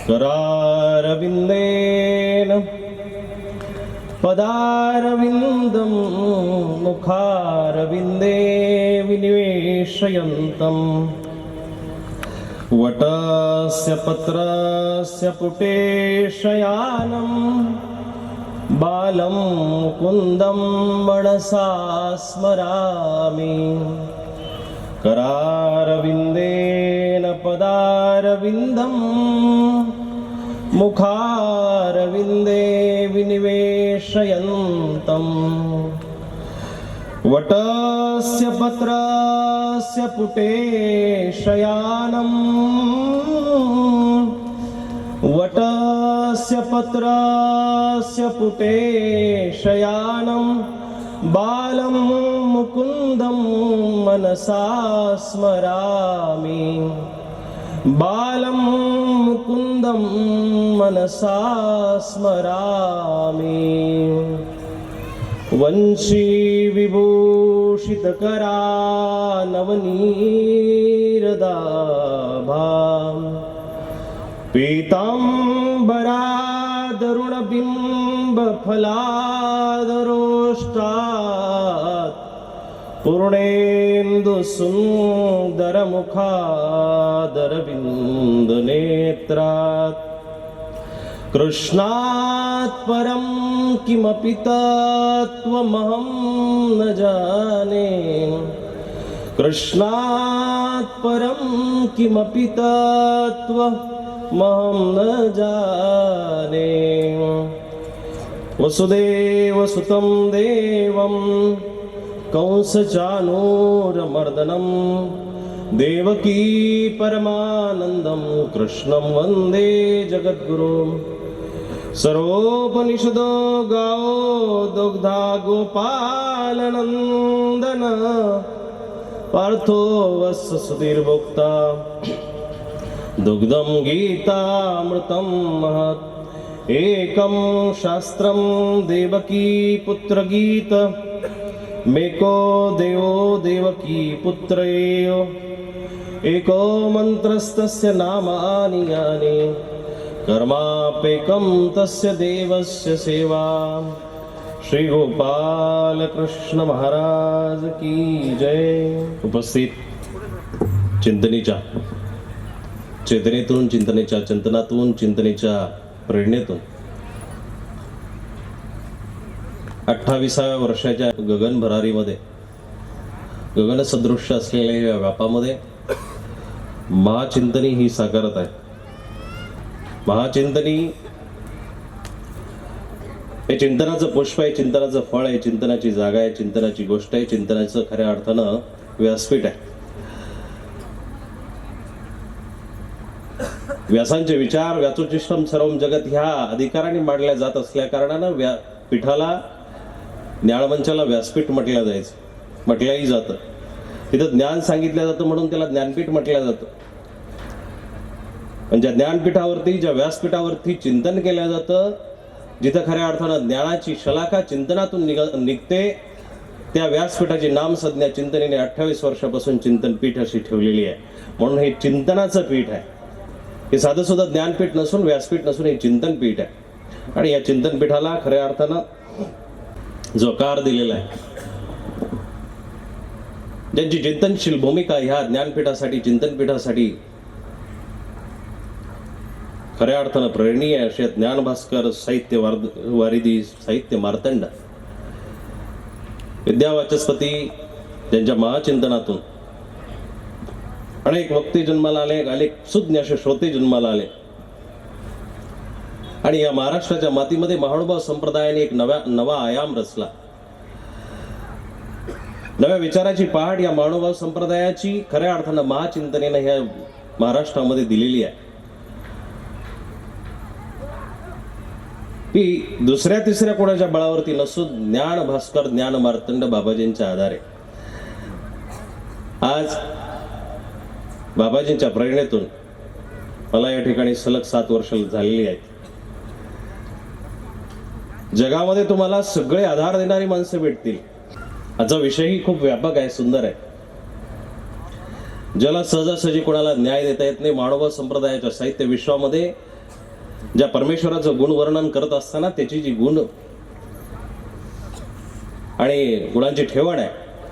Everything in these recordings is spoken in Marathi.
करारविन्देन पदारविन्दं मुखारविन्दे विनिवेशयन्तम् वटस्य पत्रस्य पुटे शयानं बालं मुकुन्दं मनसा स्मरामि। करारविन्देन पदारविन्दं मुखारविन्दे विनिवेशयन्तम् वटस्य पत्रस्य पुटे शयानं वटस्य पत्रस्य पुटे शयानं बालं मुकुन्दं मनसा स्मरामि। बालं मुकुन्दं मनसा स्मरामि। वंशी विभूषितकरा नवनीरदाभां पीताम्बरादरुणबिम्बफलादरोष्टात् पूर्णेन्दुसुन्दरमुखादरविन्दनेत्रात् कृष्णात् परं किमपि तत्त्वमहं न जाने। कृष्णात् परं किमपि तत्त्वमहं न जाने। वसुदेवसुतं देवं कंसचाणूरमर्दनं देवकी परमानन्दं कृष्णं वन्दे जगद्गुरुम्। सर्वोपनिषदो गावो दुग्धा गोपालनन्दन पार्थो वत्स सुधीर्भोक्ता दुग्धं गीतामृतं महत्। एकं शास्त्रं देवकी पुत्रगीत मेको देवो देवकी पुत्र एव एको मन्त्रस्तस्य नामानि यानि कर्मापेकं तस्य देवस्य सेवा। श्री गोपाल कृष्ण महाराज की जय। उपस्थित चिंतनेच्या चेतनेतून चिंतनेच्या चिंतनातून चिंतनेच्या प्रेरणेतून 28व्या वर्षाच्या गगन भरारीमध्ये गगनसदृश्य असलेल्या या व्यापामध्ये महाचिंतनी ही साकारत आहे। महाचिंतनी हे चिंतनाचं पुष्प आहे, चिंतनाचं फळ आहे, चिंतनाची जागा आहे, चिंतनाची गोष्ट आहे, चिंतनाचं खऱ्या अर्थानं व्यासपीठ आहे। व्यासांचे विचार व्यासोचिष्टम सर्वम जगत ह्या अधिकाराने मांडल्या जात असल्या कारणानं पीठाला ज्ञानमंचाला व्यासपीठ म्हटल्याही जातं। तिथं ज्ञान सांगितलं जातं म्हणून त्याला ज्ञानपीठ म्हटलं जातं। पण ज्या ज्ञानपीठावरती ज्या व्यासपीठावरती चिंतन केलं जातं, जिथं खऱ्या अर्थानं ज्ञानाची शलाका चिंतनातून निघते, त्या व्यासपीठाची नामसंज्ञा चिंतनेने 28 वर्षापासून चिंतन पीठ अशी ठेवलेली आहे। म्हणून हे चिंतनाचं पीठ आहे। हे साधं सुद्धा ज्ञानपीठ नसून व्यासपीठ नसून हे चिंतन पीठ आहे। आणि या चिंतन पीठाला खऱ्या अर्थानं जो कार दिलेला आहे, ज्यांची चिंतनशील भूमिका ह्या ज्ञानपीठासाठी चिंतनपीठासाठी खऱ्या अर्थानं प्रेरणीय असे ज्ञानभास्कर साहित्य वारिधी साहित्य मार्तंड विद्यावाचस्पती, ज्यांच्या महाचिंतनातून अनेक वक्ते जन्माला आले, अनेक सुज्ञ असे श्रोते जन्माला आले। आणि या महाराष्ट्राच्या मातीमध्ये महानुभाव संप्रदायाने एक नवा आयाम रचला। नव्या विचाराची पहाट या महानुभाव संप्रदायाची खऱ्या अर्थानं महाचिंतनेने ह्या महाराष्ट्रामध्ये दिलेली आहे। की दुसऱ्या तिसऱ्या कोणाच्या बळावरती नसून ज्ञान भास्कर ज्ञान मार्तंड बाबाजींच्या आधारे आज बाबाजींच्या प्रेरणेतून मला या ठिकाणी सलग 7 वर्ष झालेली आहेत। जगामध्ये तुम्हाला सगळे आधार देणारी माणसं भेटतील। आजचा विषयही खूप व्यापक आहे, सुंदर आहे। ज्याला सहजासहजी कोणाला न्याय देता येत नाही, मानव संप्रदायाच्या साहित्य विश्वामध्ये ज्या परमेश्वराचं गुणवर्णन करत असताना त्याची जी गुण आणि गुणांची ठेवण आहे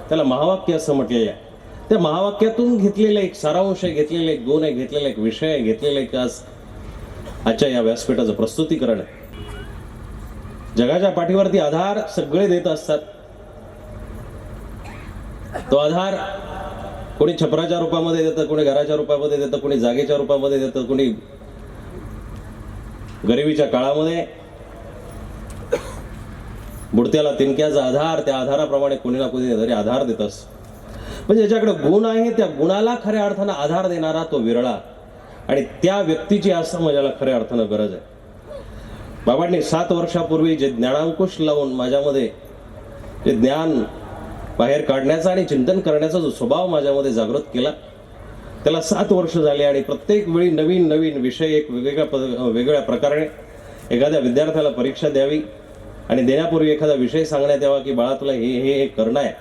त्याला महावाक्य असं म्हटलेलं आहे. त्या महावाक्यातून घेतलेलं एक सारांश आहे, घेतलेलं एक गुण आहे, घेतलेला एक विषय आहे, घेतलेलं एक आजच्या या व्यासपीठाचं प्रस्तुतीकरण आहे. जगाच्या पाठीवरती आधार सगळे देत असतात. तो आधार कोणी छपराच्या रूपामध्ये देतं, कोणी घराच्या रूपामध्ये देतं, कोणी जागेच्या रूपामध्ये देतं, कोणी गरिबीच्या काळामध्ये बुडत्याला तिनक्याचा आधार, त्या आधाराप्रमाणे कोणी ना कोणी तरी आधार देत असतो. पण ज्याच्याकडे गुण आहे त्या गुणाला खऱ्या अर्थानं आधार देणारा तो विरळा, आणि त्या व्यक्तीची आज समाजाला खऱ्या अर्थानं गरज आहे. बाबांनी 7 वर्षापूर्वी जे ज्ञानांकुश लावून माझ्यामध्ये जे ज्ञान बाहेर काढण्याचा आणि चिंतन करण्याचा जो स्वभाव माझ्यामध्ये जागृत केला, त्याला 7 वर्ष झाले. आणि प्रत्येक वेळी नवीन नवीन विषय एक वेगवेगळ्या प्रकारे एखाद्या विद्यार्थ्याला परीक्षा द्यावी आणि देण्यापूर्वी एखादा विषय सांगण्यात यावा की बाळा तुला हे हे हे करणं आहे.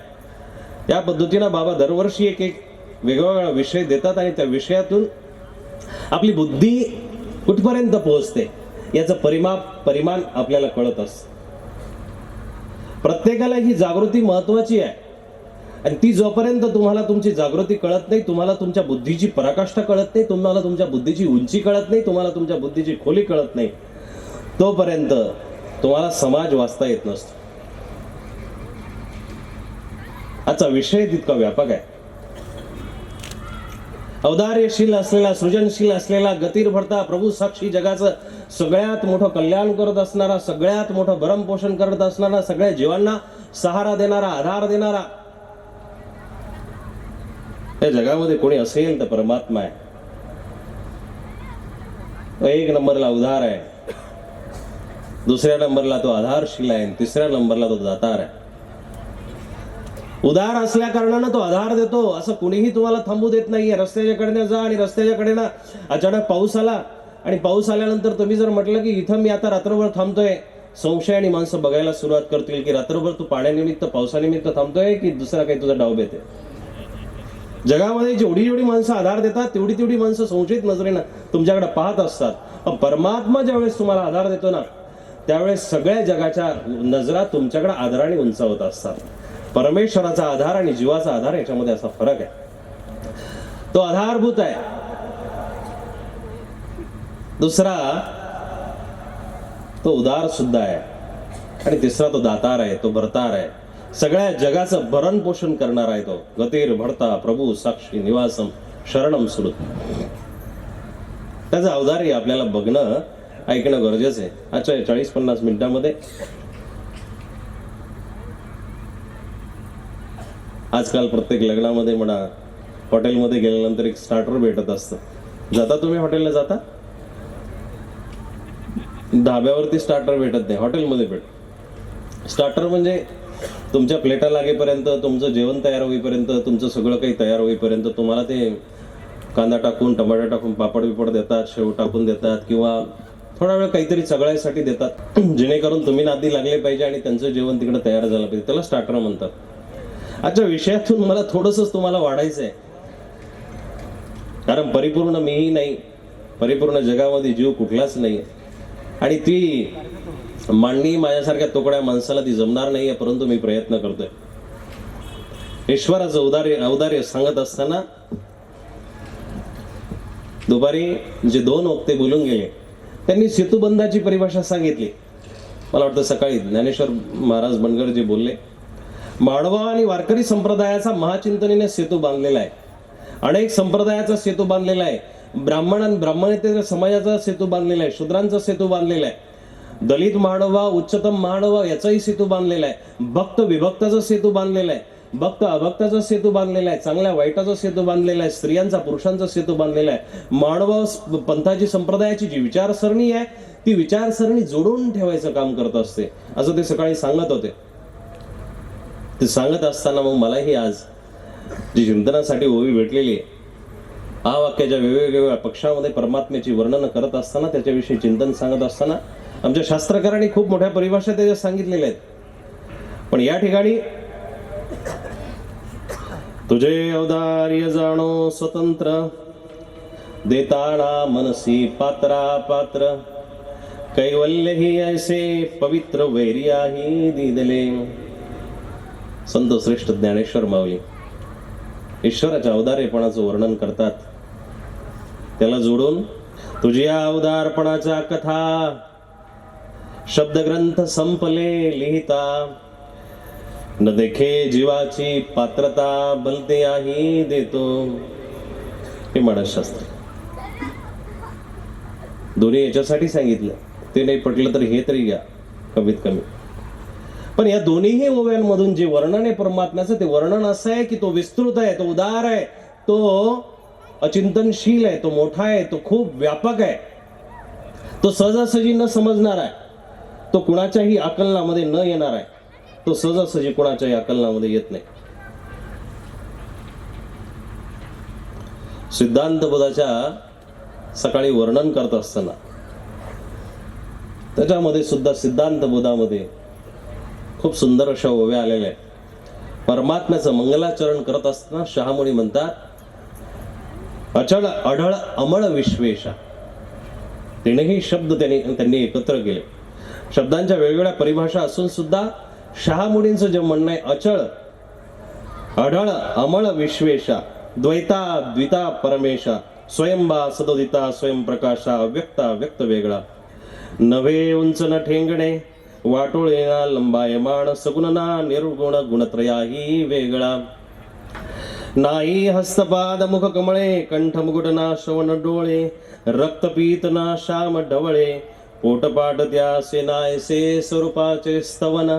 त्या पद्धतीनं बाबा दरवर्षी एक एक वेगवेगळा विषय देतात आणि त्या विषयातून आपली बुद्धी कुठपर्यंत पोहोचते याचं परिमाण आपल्याला कळत असतं. प्रत्येकाला ही जागृती महत्वाची आहे, आणि ती जोपर्यंत तुम्हाला तुमची जागृती कळत नाही, तुम्हाला तुमच्या बुद्धीची पराकाष्ठा कळत नाही, तुम्हाला तुमच्या बुद्धीची उंची कळत नाही, तुम्हाला तुमच्या बुद्धीची खोली कळत नाही, तोपर्यंत तुम्हाला समाज वाचता येत नसतो. आजचा विषय तितका व्यापक आहे. औदार्यशील असलेला, सृजनशील असलेला, गतीर भरता प्रभू साक्षी जगाचं सगळ्यात मोठं कल्याण करत असणारा, सगळ्यात मोठं भरण पोषण करत असणारा, सगळ्या जीवांना सहारा देणारा, आधार देणारा या जगामध्ये कोणी असेल तर परमात्मा आहे. 1 नंबरला उधार आहे, 2ऱ्या नंबरला तो आधारशील आहे, 3ऱ्या नंबरला तो दातार आहे. उदार असल्या कारणानं तो आधार देतो, असं कुणीही तुम्हाला थांबू देत नाहीये. रस्त्याच्या कडेने जा आणि रस्त्याच्या कडेनं अचानक पाऊस आला आणि पाऊस आल्यानंतर तुम्ही जर म्हटलं की इथं मी आता रात्रभर थांबतोय, संशय आणि माणसं बघायला सुरुवात करतील की रात्रभर तू पाण्यानिमित्त पावसानिमित्त थांबतोय की दुसरा काही तुझा डाव बेत आहे. जगामध्ये जेवढी माणसं आधार देतात तेवढी माणसं संशयित नजरेनं तुमच्याकडे पाहत असतात. पण परमात्मा ज्यावेळेस तुम्हाला आधार देतो ना, त्यावेळेस सगळ्या जगाच्या नजरा तुमच्याकडे आधाराने उंचावत असतात. परमेश्वराचा आधार आणि जीवाचा आधार याच्यामध्ये असा फरक आहे. तो आधारभूत आहे. दुसरा तो उदार सुद्धा आहे, आणि तिसरा तो दातार आहे, तो भरतार आहे. सगळ्या जगाचं भरण पोषण करणार आहे तो. गतीर भरता प्रभू साक्षी निवासम शरणम सुरत. त्याचं औदार्य आपल्याला बघणं, ऐकणं गरजेचं आहे. आजच्या 40-50 मिनिटांमध्ये आजकाल प्रत्येक लग्नामध्ये म्हणा, हॉटेलमध्ये गेल्यानंतर एक स्टार्टर भेटत असतं. जाता तुम्ही हॉटेलला? जाता? ढाब्यावरती स्टार्टर भेटत नाही, हॉटेलमध्ये भेट. स्टार्टर म्हणजे तुमच्या प्लेटा लागेपर्यंत, तुमचं जेवण तयार होईपर्यंत, तुमचं सगळं काही तयार होईपर्यंत तुम्हाला ते कांदा टाकून, टमाटर टाकून, पापड बिपड देतात, शेव टाकून देतात, किंवा थोडा वेळ काहीतरी चघळायसाठी देतात, जेणेकरून तुम्ही नादी लागले पाहिजे आणि त्यांचं जेवण तिकडे तयार झालं पाहिजे. त्याला स्टार्टर म्हणतात. आजच्या विषयातून मला थोडंसंच तुम्हाला वाढायचं आहे, कारण परिपूर्ण मीही नाही, परिपूर्ण जगामध्ये जीव कुठलाच नाही, आणि ती मांडणी माझ्यासारख्या तोकड्या माणसाला ती जमणार नाहीये. परंतु मी प्रयत्न करतोय. ईश्वराचं औदार्य सांगत असताना दुपारी जे 2 वक्ते बोलून गेले त्यांनी सेतुबंधाची परिभाषा सांगितली. मला वाटतं सकाळी ज्ञानेश्वर महाराज बनगर जे बोलले, माळवा आणि वारकरी संप्रदायाचा महाचिंतनेने सेतू बांधलेला आहे. अनेक संप्रदायाचा सेतू बांधलेला आहे. ब्राह्मण आणि ब्राह्मणेतर समाजाचा सेतू बांधलेला आहे. शूद्रांचा सेतू बांधलेला आहे. दलित मानवा, उच्चतम मानवा याचाही सेतू बांधलेला आहे. भक्त विभक्ताचा सेतू बांधलेला आहे. भक्त अभक्ताचा सेतू बांधलेला आहे. चांगल्या वाईटाचा सेतू बांधलेला आहे. स्त्रियांचा पुरुषांचा सेतू बांधलेला आहे. मानवा पंथाची संप्रदायाची जी विचारसरणी आहे ती विचारसरणी जोडून ठेवायचं काम करत असते, असं ते सकाळी सांगत होते. ते सांगत असताना मग मलाही आज जी चिंतनासाठी ओवी भेटलेली आहे, हा वाक्याच्या वेगवेगळ्या पक्षामध्ये परमात्म्याची वर्णन करत असताना, त्याच्याविषयी चिंतन सांगत असताना आमच्या शास्त्रकारांनी खूप मोठ्या परिभाषा त्याच्यात सांगितलेल्या आहेत. पण या ठिकाणी तुझे औदार्य जाणो स्वतंत्र, देताना मनसी पात्रा पात्र, कैवल्य ही ऐसे पवित्र वैरियाही दिदले. संत श्रेष्ठ ज्ञानेश्वर माऊली ईश्वराच्या अवदारेपणाचं वर्णन करतात. त्याला जोडून तुझ्या अवदारपणाच्या कथा शब्दग्रंथ संपले लिहिता, न देखे जीवाची पात्रता भलते आही देतो. हे मानसशास्त्र दोन्ही याच्यासाठी सांगितलं. ते नाही पटलं तर हे तरी घ्या कमीत कमी. पण या दोन्हीही ओव्यांमधून जे वर्णन आहे परमात्म्याचं, ते वर्णन असं आहे की तो विस्तृत आहे, तो उदार आहे, तो अचिंतनशील आहे, तो मोठा आहे, तो खूप व्यापक आहे, तो सहजासहजी न समजणार आहे, तो कुणाच्याही आकलनामध्ये न येणार आहे, तो सहजासहजी कुणाच्याही आकलनामध्ये येत नाही. सिद्धांत बोधाच्या सकाळी वर्णन करत असताना त्याच्यामध्ये सुद्धा सिद्धांत बोधामध्ये खूप सुंदर अशा ओव्या आलेल्या आहेत. परमात्म्याचं मंगलाचरण करत असताना शहामुनी म्हणतात, अचळ अढळ अमळ विश्वेशा. तीनही शब्द त्यांनी एकत्र केले. शब्दांच्या वेगवेगळ्या परिभाषा असून सुद्धा शहामुनींचं जे म्हणणं आहे, अचळ अढळ अमळ विश्वेशा, द्वैता द्विता परमेशा, स्वयंबा सदोदिता स्वयंप्रकाशा, अव्यक्ता व्यक्त वेगळा, नव्हे उंच न ठेंगणे, वाटोळेना लंबायमान, सगुणना निर्गुण गुणत्रयाही वेगळा, नाही हस्तपाद मुख कमळे, कंठ मुकुट ना श्रवण डोळे, रक्तपीत ना श्याम ढवळे, पोटपाट त्यासे नायसे स्वरूपाचे स्तवन.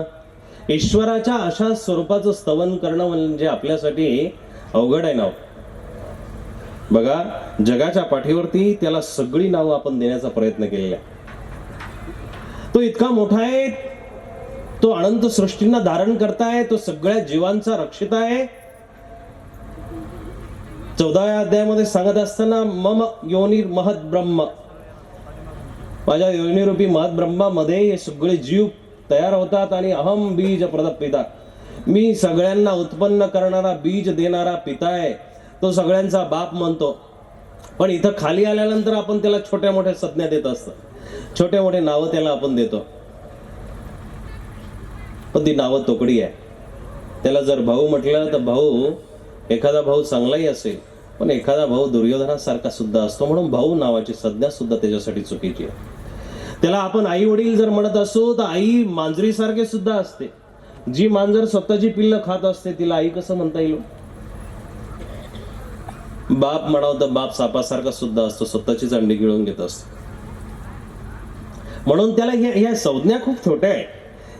ईश्वराच्या अशा स्वरूपाचं स्तवन करणं म्हणजे आपल्यासाठी अवघड आहे नाव. बघा, जगाच्या पाठीवरती त्याला सगळी नावं आपण देण्याचा प्रयत्न केलेला आहे. तो इतका मोठा आहे, तो अनंत सृष्टींना धारण करताय, तो सगळ्या जीवांचा रक्षित आहे. 14व्या अध्यायामध्ये सांगत असताना मम योनिर महत ब्रह्म, माझ्या योनिरूपी महत ब्रह्मामध्ये हे सगळे जीव तयार होतात आणि अहम बीज प्रदपिता, मी सगळ्यांना उत्पन्न करणारा बीज देणारा पिता आहे, तो सगळ्यांचा बाप म्हणतो. पण इथं खाली आल्यानंतर आपण त्याला छोट्या मोठ्या संज्ञा देत असतो, छोटे मोठे नावं त्याला आपण देतो. पण ती नावं तोकडी आहे. त्याला जर भाऊ म्हटलं तर भाऊ, एखादा भाऊ चांगलाही असेल पण एखादा भाऊ दुर्योधनासारखा सुद्धा असतो, म्हणून भाऊ नावाची संज्ञा सुद्धा त्याच्यासाठी चुकीची आहे. त्याला आपण आई वडील जर म्हणत असो तर आई मांजरीसारखे सुद्धा असते. जी मांजर स्वतःची पिल्लं खात असते तिला आई कसं म्हणता येईल? बाप म्हणावं तर बाप सापासारखा सुद्धा असतो, स्वतःचीच अंडी गिळून घेत असतो. म्हणून त्याला ह्या संज्ञा खूप छोट्या आहे.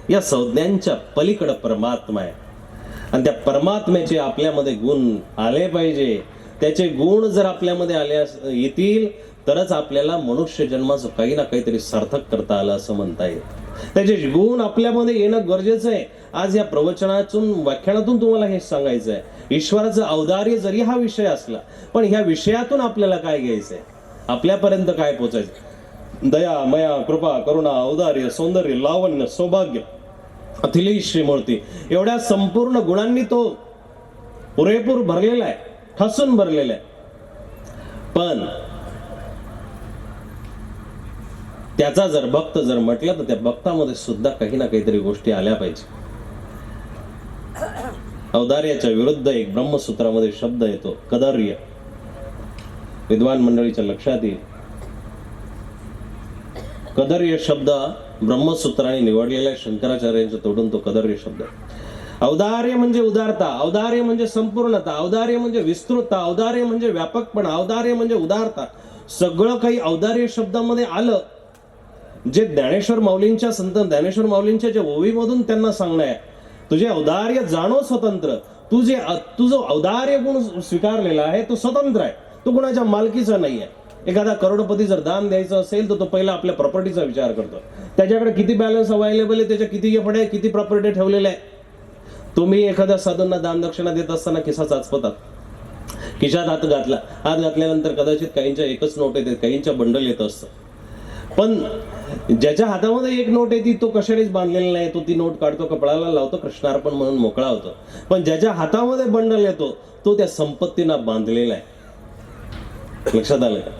या संज्ञांच्या पलीकडे परमात्मा आहे आणि त्या परमात्म्याचे आपल्यामध्ये गुण आले पाहिजे. त्याचे गुण जर आपल्यामध्ये आले येतील तरच आपल्याला मनुष्य जन्माचं काही ना काहीतरी सार्थक करता आलं असं म्हणता येईल. त्याचे गुण आपल्यामध्ये येणं गरजेचं आहे. आज या प्रवचनातून व्याख्यानातून तुम्हाला हे सांगायचं आहे, ईश्वराचं औदार्य जरी हा विषय असला पण ह्या विषयातून आपल्याला काय घ्यायचंय, आपल्यापर्यंत काय पोचायचं. दया मया कृपा करुणा औदार्य सौंदर्य लावण्य सौभाग्य अथिली श्रीमूर्ती, एवढ्या संपूर्ण गुणांनी तो पुरेपूर भरलेला आहे, ठसून भरलेला आहे. पण त्याचा जर भक्त जर म्हटलं तर त्या भक्तामध्ये सुद्धा काही ना काहीतरी गोष्टी आल्या पाहिजे. औदार्याच्या विरुद्ध एक ब्रह्मसूत्रामध्ये शब्द येतो कदर्य. विद्वान मंडळीच्या लक्षात येईल, कदर्य शब्द ब्रह्मसूत्राने निवडलेल्या शंकराचार्यांच्या तोडून तो कदर्य शब्द. औदार्य म्हणजे उदारता, औदार्य म्हणजे संपूर्णता, औदार्य म्हणजे विस्तृतता, औदार्य म्हणजे व्यापकपणा, औदार्य म्हणजे उदारता. सगळं काही औदार्य शब्दामध्ये आलं. जे ज्ञानेश्वर माऊलींच्या संत ज्ञानेश्वर माऊलींच्या जे ओवीमधून त्यांना सांगणं आहे, तुझे औदार्य जाणो स्वतंत्र, तुझं औदार्य गुण स्वीकारलेला आहे तो स्वतंत्र आहे, तो कुणाच्या मालकीचा नाही आहे. एखादा करोडपती जर दान द्यायचं असेल तर तो पहिला आपल्या प्रॉपर्टीचा विचार करतो, त्याच्याकडे किती बॅलन्स अवेलेबल आहे, त्याच्या किती एफड आहे, किती प्रॉपर्टी ठेवलेलं आहे. तुम्ही एखाद्या साधूंना दान दक्षिणा देत असताना खिसा चाचपतात, खिशात हात घातल्यानंतर कदाचित काहींच्या एकच नोट येते, काहींच्या बंडल येत असतं. पण ज्याच्या हातामध्ये एक नोट येते तो कशानेच बांधलेला नाही, तो ती नोट काढतो, कपडाला लावतो, कृष्णार्पण म्हणून मोकळा होतो. पण ज्याच्या हातामध्ये बंडल येतो तो त्या संपत्तीला बांधलेला आहे. लक्षात आलं का?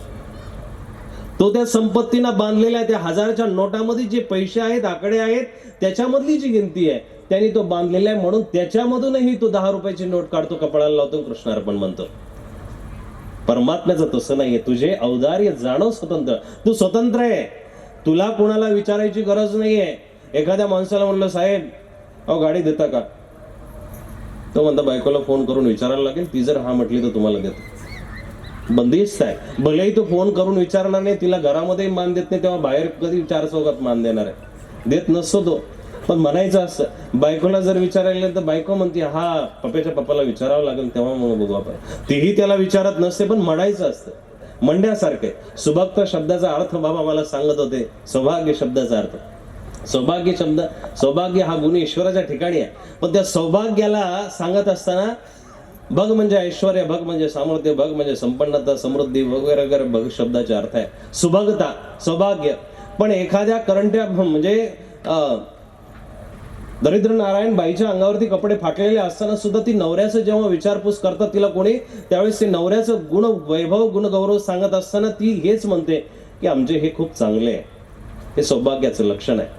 तो त्या संपत्तीनं बांधलेल्या त्या हजारच्या नोटामध्ये जे पैसे आहेत, आकडे आहेत, त्याच्यामधली जी गिनती आहे त्यांनी तो बांधलेला आहे, म्हणून त्याच्यामधूनही तो 10 रुपयाची नोट काढतो, कपाळाला लावतो, कृष्णार्पण म्हणतो. परमात्म्याचं तसं नाहीये. तुझे औदार्य जाणव स्वतंत्र. तू स्वतंत्र आहे, तुला कोणाला विचारायची गरज नाहीये. एखाद्या माणसाला म्हणलं, साहेब अहो गाडी देता का, तो म्हणता बायकोला फोन करून विचारायला लागेल, ती जर हा म्हटली तर तुम्हाला देतो. बंदिस्त आहे. भलेही तो फोन करून विचारणार नाही, तिला घरामध्ये मान देत नाही, तेव्हा बाहेर कधी 4 चौकात मान देणार आहे? देत नसतो तो. पण म्हणायचं असतं, बायकोला जर विचारायला तर बायको म्हणते हा पप्पाच्या पप्पाला विचारावं लागेल तेव्हा मग बघू आपण. तीही त्याला विचारत नसते, पण म्हणायचं असतं. मंड्यासारखे सुभक्त शब्दाचा अर्थ बाबा मला सांगत होते. सौभाग्य शब्दाचा अर्थ, सौभाग्य शब्द, सौभाग्य हा गुण ईश्वराच्या ठिकाणी आहे, पण त्या सौभाग्याला सांगत असताना भग म्हणजे ऐश्वर्य, भग म्हणजे सामर्थ्य, भग म्हणजे संपन्नता, समृद्धी वगैरे वगैरे भग शब्दाचे अर्थ आहे. सुभगता, सौभाग्य. पण एखाद्या करंट्या म्हणजे दरिद्र नारायण बाईच्या अंगावरती कपडे फाटलेले असताना सुद्धा ती नवऱ्याचं जेव्हा विचारपूस करतात तिला कोणी, त्यावेळेस ते नवऱ्याचं गुण वैभव गुण गौरव सांगत असताना ती हेच म्हणते की आमचे हे खूप चांगले आहे. हे सौभाग्याचं लक्षण आहे.